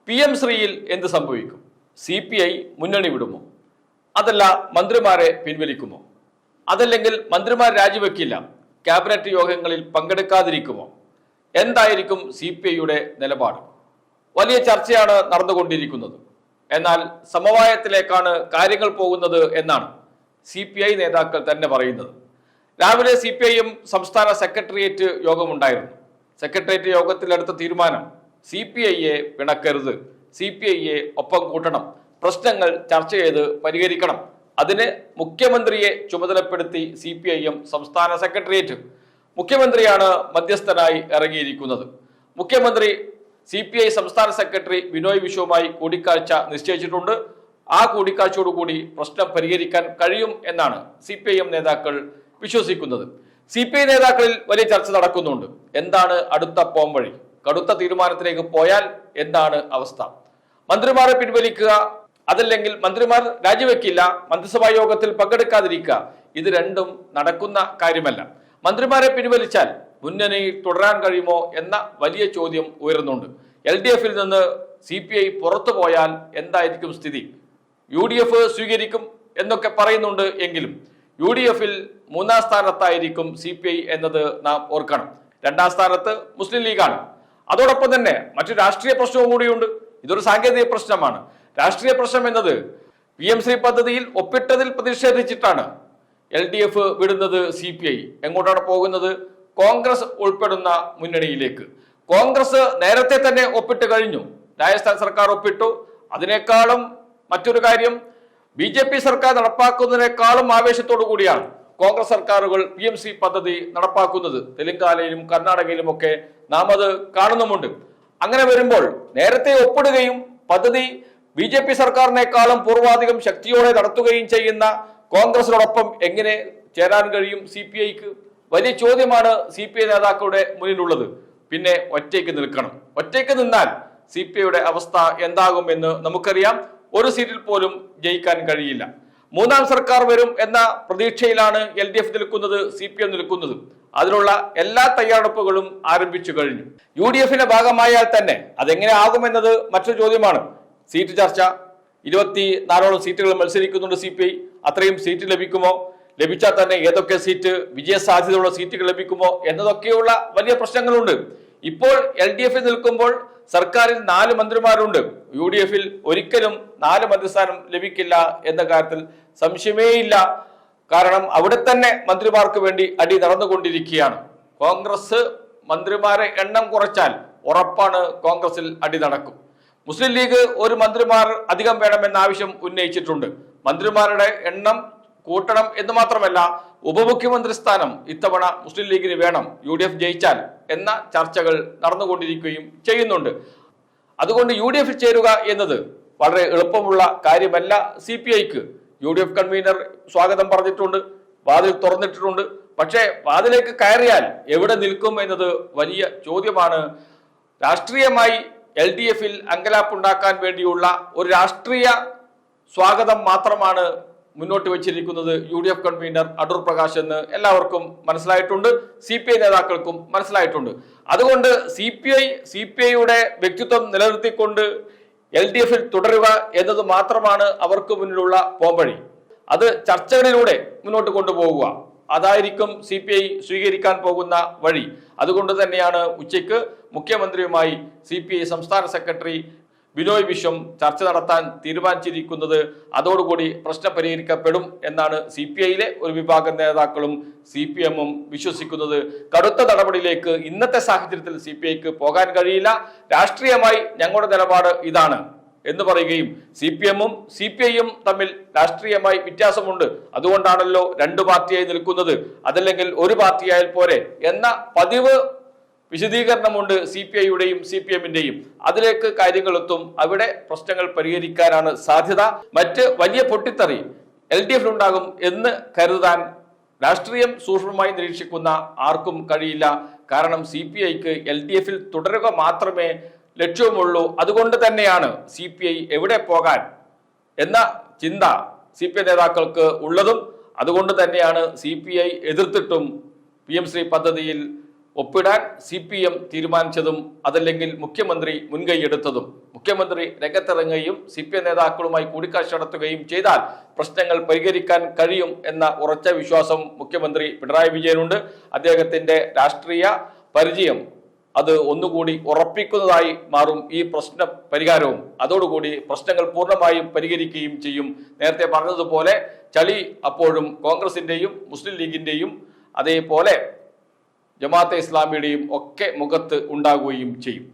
PM ശ്രീയിൽ എന്ത് സംഭവിക്കും? CPI മുന്നണി വിടുമോ? അതല്ല മന്ത്രിമാരെ പിൻവലിക്കുമോ? അതല്ലെങ്കിൽ മന്ത്രിമാർ രാജിവെക്കില്ല, ക്യാബിനറ്റ് യോഗങ്ങളിൽ പങ്കെടുക്കാതിരിക്കുമോ? എന്തായിരിക്കും CPIയുടെ നിലപാട്? വലിയ ചർച്ചയാണ് നടന്നുകൊണ്ടിരിക്കുന്നത്. എന്നാൽ സമവായത്തിലേക്കാണ് കാര്യങ്ങൾ പോകുന്നത് എന്നാണ് CPI നേതാക്കൾ തന്നെ പറയുന്നത്. രാവിലെ CPIഎം സംസ്ഥാന സെക്രട്ടേറിയറ്റ് യോഗമുണ്ടായിരുന്നു. സെക്രട്ടേറിയറ്റ് യോഗത്തിലെടുത്ത തീരുമാനം CPIയെ പിണക്കരുത്, CPIയെ ഒപ്പം കൂട്ടണം, പ്രശ്നങ്ങൾ ചർച്ച ചെയ്ത് പരിഹരിക്കണം. അതിന് മുഖ്യമന്ത്രിയെ ചുമതലപ്പെടുത്തി CPIഎം സംസ്ഥാന സെക്രട്ടേറിയറ്റ്. മുഖ്യമന്ത്രിയാണ് മധ്യസ്ഥനായി ഇറങ്ങിയിരിക്കുന്നത്. മുഖ്യമന്ത്രി CPI സംസ്ഥാന സെക്രട്ടറി ബിനോയ് വിശ്വവുമായി കൂടിക്കാഴ്ച നിശ്ചയിച്ചിട്ടുണ്ട്. ആ കൂടിക്കാഴ്ചയോടുകൂടി പ്രശ്നം പരിഹരിക്കാൻ കഴിയും എന്നാണ് CPIഎം നേതാക്കൾ വിശ്വസിക്കുന്നത്. CPI നേതാക്കളിൽ വലിയ ചർച്ച നടക്കുന്നുണ്ട്. എന്താണ് അടുത്ത പോംവഴി? കടുത്ത തീരുമാനത്തിലേക്ക് പോയാൽ എന്താണ് അവസ്ഥ? മന്ത്രിമാരെ പിൻവലിക്കുക, അതല്ലെങ്കിൽ മന്ത്രിമാർ രാജിവെക്കില്ല, മന്ത്രിസഭാ യോഗത്തിൽ പങ്കെടുക്കാതിരിക്കുക, ഇത് രണ്ടും നടക്കുന്ന കാര്യമല്ല. മന്ത്രിമാരെ പിൻവലിച്ചാൽ മുന്നണി തുടരാൻ കഴിയുമോ എന്ന വലിയ ചോദ്യം ഉയരുന്നുണ്ട്. LDFിൽ നിന്ന് CPI പുറത്തു പോയാൽ എന്തായിരിക്കും സ്ഥിതി? UDF സ്വീകരിക്കും എന്നൊക്കെ പറയുന്നുണ്ട്. എങ്കിലും UDFിൽ 3-ാം സ്ഥാനത്തായിരിക്കും CPI എന്നത് നാം ഓർക്കണം. 2-ാം സ്ഥാനത്ത് മുസ്ലിം ലീഗാണ്. അതോടൊപ്പം തന്നെ മറ്റു രാഷ്ട്രീയ പ്രശ്നവും കൂടിയുണ്ട്. ഇതൊരു സാങ്കേതിക പ്രശ്നമാണ്. രാഷ്ട്രീയ പ്രശ്നം എന്നത് PM ശ്രീ പദ്ധതിയിൽ ഒപ്പിട്ടതിൽ പ്രതിഷേധിച്ചിട്ടാണ് LDF വിടുന്നത്. CPI എങ്ങോട്ടാണ് പോകുന്നത്? കോൺഗ്രസ് ഉൾപ്പെടുന്ന മുന്നണിയിലേക്ക്. കോൺഗ്രസ് നേരത്തെ തന്നെ ഒപ്പിട്ട് കഴിഞ്ഞു. രാജസ്ഥാൻ സർക്കാർ ഒപ്പിട്ടു. അതിനേക്കാളും മറ്റൊരു കാര്യം, BJP സർക്കാർ നടപ്പാക്കുന്നതിനേക്കാളും ആവേശത്തോടു കൂടിയാണ് കോൺഗ്രസ് സർക്കാരുകൾ PM ശ്രീ പദ്ധതി നടപ്പാക്കുന്നത്. തെലങ്കാനയിലും കർണാടകയിലും ഒക്കെ നാം അത് കാണുന്നുമുണ്ട്. അങ്ങനെ വരുമ്പോൾ നേരത്തെ ഒപ്പിടുകയും പദ്ധതി BJP സർക്കാരിനേക്കാളും പൂർവാധികം ശക്തിയോടെ നടത്തുകയും ചെയ്യുന്ന കോൺഗ്രസിനോടൊപ്പം എങ്ങനെ ചേരാൻ കഴിയും CPIക്ക്? വലിയ ചോദ്യമാണ് CPI നേതാക്കളുടെ മുന്നിലുള്ളത്. പിന്നെ ഒറ്റയ്ക്ക് നിൽക്കണം. ഒറ്റയ്ക്ക് നിന്നാൽ CPIയുടെ അവസ്ഥ എന്താകുമെന്ന് നമുക്കറിയാം. ഒരു സീറ്റിൽ പോലും ജയിക്കാൻ കഴിയില്ല. 3-ാം സർക്കാർ വരും എന്ന പ്രതീക്ഷയിലാണ് LDF നിൽക്കുന്നത്, CPM നിൽക്കുന്നത്. അതിനുള്ള എല്ലാ തയ്യാറെടുപ്പുകളും ആരംഭിച്ചു കഴിഞ്ഞു. UDFിന്റെ ഭാഗമായാൽ തന്നെ അതെങ്ങനെ ആകുമെന്നത് മറ്റൊരു ചോദ്യമാണ്. സീറ്റ് ചർച്ച, 24ഓളം സീറ്റുകൾ മത്സരിക്കുന്നുണ്ട് CPI. അത്രയും സീറ്റ് ലഭിക്കുമോ? ലഭിച്ചാൽ തന്നെ ഏതൊക്കെ സീറ്റ്, വിജയസാധ്യതയുള്ള സീറ്റുകൾ ലഭിക്കുമോ എന്നതൊക്കെയുള്ള വലിയ പ്രശ്നങ്ങളുണ്ട്. ഇപ്പോൾ LDFിൽ നിൽക്കുമ്പോൾ സർക്കാരിൽ 4 മന്ത്രിമാരുണ്ട്. UDFിൽ ഒരിക്കലും 4 മന്ത്രിസ്ഥാനം ലഭിക്കില്ല എന്ന കാര്യത്തിൽ സംശയമേയില്ല. കാരണം അവിടെ തന്നെ മന്ത്രിമാർക്ക് വേണ്ടി അടി നടന്നുകൊണ്ടിരിക്കുകയാണ്. കോൺഗ്രസ് മന്ത്രിമാരെ എണ്ണം കുറച്ചാൽ ഉറപ്പാണ് കോൺഗ്രസിൽ അടി നടക്കും. മുസ്ലിം ലീഗ് ഒരു മന്ത്രിമാർ അധികം വേണമെന്ന ആവശ്യം ഉന്നയിച്ചിട്ടുണ്ട്. മന്ത്രിമാരുടെ എണ്ണം കൂട്ടണം എന്ന് മാത്രമല്ല, ഉപമുഖ്യമന്ത്രി സ്ഥാനം ഇത്തവണ മുസ്ലിം ലീഗിന് വേണം UDF ജയിച്ചാൽ എന്ന ചർച്ചകൾ നടന്നുകൊണ്ടിരിക്കുകയും ചെയ്യുന്നുണ്ട്. അതുകൊണ്ട് UDFിൽ ചേരുക എന്നത് വളരെ എളുപ്പമുള്ള കാര്യമല്ല CPIക്ക്. UDF കൺവീനർ സ്വാഗതം പറഞ്ഞിട്ടുണ്ട്, വാതിൽ തുറന്നിട്ടിട്ടുണ്ട്. പക്ഷേ വാതിലേക്ക് കയറിയാൽ എവിടെ നിൽക്കും എന്നത് വലിയ ചോദ്യമാണ്. രാഷ്ട്രീയമായി LDFിൽ അങ്കലാപ്പുണ്ടാക്കാൻ വേണ്ടിയുള്ള ഒരു രാഷ്ട്രീയ സ്വാഗതം മാത്രമാണ് മുന്നോട്ട് വെച്ചിരിക്കുന്നത് UDF കൺവീനർ അടൂർ പ്രകാശ് എന്ന് എല്ലാവർക്കും മനസ്സിലായിട്ടുണ്ട്. CPI നേതാക്കൾക്കും മനസ്സിലായിട്ടുണ്ട്. അതുകൊണ്ട് CPIയുടെ വ്യക്തിത്വം നിലനിർത്തിക്കൊണ്ട് LDFിൽ തുടരുക എന്നത് മാത്രമാണ് അവർക്ക് മുന്നിലുള്ള പോംവഴി. അത് ചർച്ചകളിലൂടെ മുന്നോട്ട് കൊണ്ടുപോകുക, അതായിരിക്കും CPI സ്വീകരിക്കാൻ പോകുന്ന വഴി. അതുകൊണ്ട് തന്നെയാണ് ഉച്ചയ്ക്ക് മുഖ്യമന്ത്രിയുമായി CPI സംസ്ഥാന സെക്രട്ടറി ബിനോയ് വിശ്വം ചർച്ച നടത്താൻ തീരുമാനിച്ചിരിക്കുന്നത്. അതോടുകൂടി പ്രശ്നം പരിഹരിക്കപ്പെടും എന്നാണ് CPIയിലെ ഒരു വിഭാഗം നേതാക്കളും CPMും വിശ്വസിക്കുന്നത്. കടുത്ത നടപടിയിലേക്ക് ഇന്നത്തെ സാഹചര്യത്തിൽ CPIക്ക് പോകാൻ കഴിയില്ല. രാഷ്ട്രീയമായി ഞങ്ങളുടെ നിലപാട് ഇതാണ് എന്ന് പറയുകയും CPMും CPIയും തമ്മിൽ രാഷ്ട്രീയമായി വ്യത്യാസമുണ്ട്, അതുകൊണ്ടാണല്ലോ 2 പാർട്ടിയായി നിൽക്കുന്നത്, അതല്ലെങ്കിൽ ഒരു പാർട്ടിയായാൽ പോരെ എന്ന പതിവ് വിശദീകരണമുണ്ട് CPIയുടെയും CPMന്റെയും. അതിലേക്ക് കാര്യങ്ങൾ എത്തും. അവിടെ പ്രശ്നങ്ങൾ പരിഹരിക്കാനാണ് സാധ്യത. മറ്റ് വലിയ പൊട്ടിത്തെറി LDFിലുണ്ടാകും എന്ന് കരുതാൻ രാഷ്ട്രീയം സൂക്ഷ്മമായി നിരീക്ഷിക്കുന്ന ആർക്കും കഴിയില്ല. കാരണം CPIക്ക് LDFിൽ തുടരുക മാത്രമേ ലക്ഷ്യമുള്ളൂ. അതുകൊണ്ട് തന്നെയാണ് CPI എവിടെ പോകാൻ എന്ന ചിന്ത CPI നേതാക്കൾക്ക് ഉള്ളതും. അതുകൊണ്ട് തന്നെയാണ് CPI എതിർത്തിട്ടും PM ശ്രീ പദ്ധതിയിൽ ഒപ്പിടാൻ CPM തീരുമാനിച്ചതും അതല്ലെങ്കിൽ മുഖ്യമന്ത്രി മുൻകൈയെടുത്തതും. മുഖ്യമന്ത്രി രംഗത്തിറങ്ങുകയും CPM നേതാക്കളുമായി കൂടിക്കാഴ്ച നടത്തുകയും ചെയ്താൽ പ്രശ്നങ്ങൾ പരിഹരിക്കാൻ കഴിയും എന്ന ഉറച്ച വിശ്വാസം മുഖ്യമന്ത്രി പിണറായി വിജയനുണ്ട്. അദ്ദേഹത്തിന്റെ രാഷ്ട്രീയ പരിചയം അത് ഒന്നുകൂടി ഉറപ്പിക്കുന്നതായി മാറും ഈ പ്രശ്ന പരിഹാരവും. അതോടുകൂടി പ്രശ്നങ്ങൾ പൂർണ്ണമായും പരിഹരിക്കുകയും ചെയ്യും. നേരത്തെ പറഞ്ഞതുപോലെ ചളി അപ്പോഴും കോൺഗ്രസിന്റെയും മുസ്ലിം ലീഗിന്റെയും അതേപോലെ ജമാഅത്തെ ഇസ്ലാമിയുടെയും ഒക്കെ മുഖത്ത് ഉണ്ടാകുകയും ചെയ്യും.